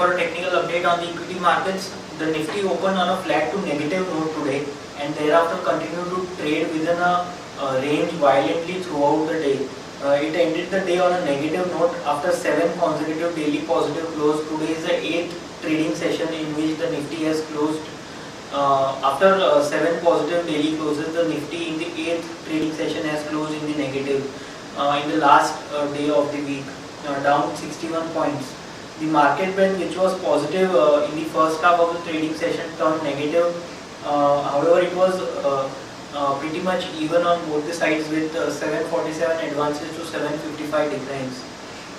for a technical update on the equity markets. The Nifty opened on a flat to negative note today and thereafter continued to trade within a range violently throughout the day. It ended the day on a negative note after 7 consecutive daily positive close. Today is the 8th trading session in which the Nifty has closed. After 7 positive daily closes, the Nifty in the 8th trading session has closed in the negative in the last day of the week, down 61 points. The market trend, which was positive in the first half of the trading session, turned negative. However, it was pretty much even on both the sides with 747 advances to 755 declines.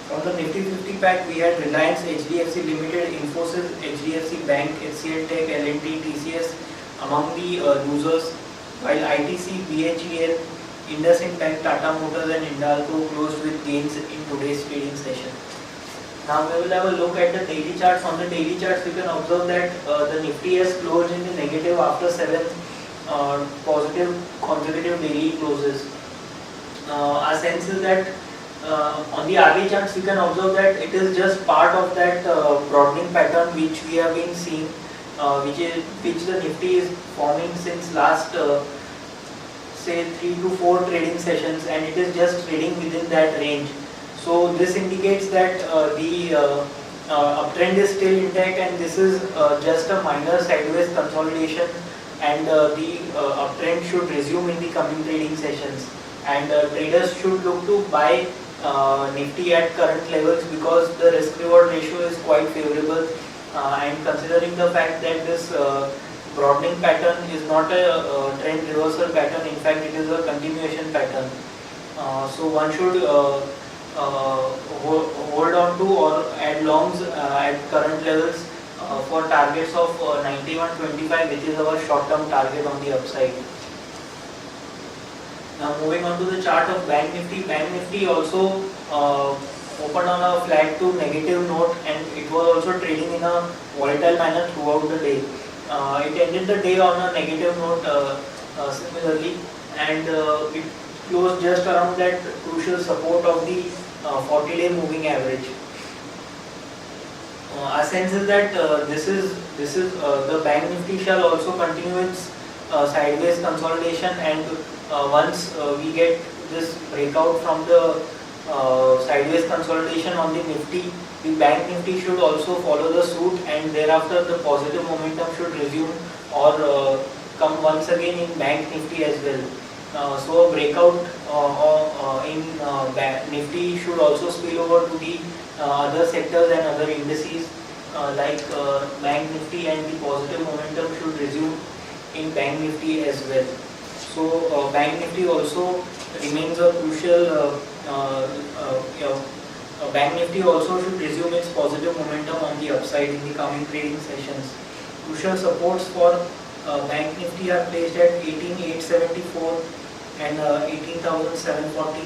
From the Nifty 50 pack, we had Reliance, HDFC Limited, Infosys, HDFC Bank, HCL Tech, L&T, TCS among the losers, while ITC, BHEL, IndusInd Bank, Tata Motors and Hindalco closed with gains in today's trading session. Now we will have a look at the daily charts. On the daily charts, you can observe that the Nifty has closed in the negative after 7 positive consecutive daily closes. Our sense is that on the RV charts, you can observe that it is just part of that broadening pattern which we have been seeing, which the Nifty is forming since last say 3 to 4 trading sessions, and it is just trading within that range. So this indicates that the uptrend is still intact, and this is just a minor sideways consolidation, and the uptrend should resume in the coming trading sessions, and traders should look to buy Nifty at current levels because the risk reward ratio is quite favorable, and considering the fact that this broadening pattern is not a trend reversal pattern, in fact it is a continuation pattern. So one should hold on to or add longs at current levels for targets of 91.25, which is our short-term target on the upside. Now moving on to the chart of Bank Nifty. Bank Nifty also opened on a flat to negative note, and it was also trading in a volatile manner throughout the day. It ended the day on a negative note similarly, and it closed just around that crucial support of the 40-day moving average. Our sense is that this is the Bank Nifty shall also continue its sideways consolidation, and once we get this breakout from the sideways consolidation on the Nifty, the Bank Nifty should also follow the suit, and thereafter the positive momentum should resume or come once again in Bank Nifty as well. So a breakout in Nifty should also spill over to the other sectors and other indices like Bank Nifty, and the positive momentum should resume in Bank Nifty as well. So Bank Nifty also remains a crucial. Bank Nifty also should resume its positive momentum on the upside in the coming trading sessions. Crucial supports for Bank Nifty are placed at 18,874 and 18,740.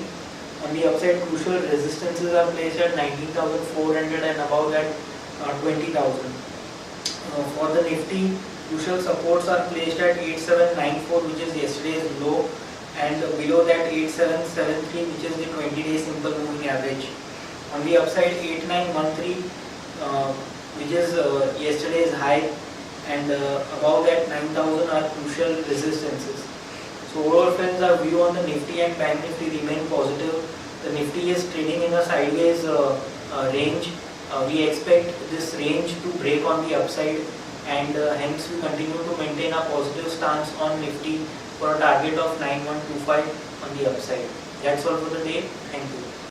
On the upside, crucial resistances are placed at 19,400 and above that 20,000. For the Nifty, crucial supports are placed at 8794, which is yesterday's low, and below that 8773, which is the 20-day simple moving average. On the upside, 8913, which is yesterday's high, and above that 9000 are crucial resistances. So overall friends, our view on the Nifty and Bank Nifty remain positive. The Nifty is trading in a sideways range. We expect this range to break on the upside, and hence we continue to maintain a positive stance on Nifty for a target of 9125 on the upside. That's all for the day. Thank you.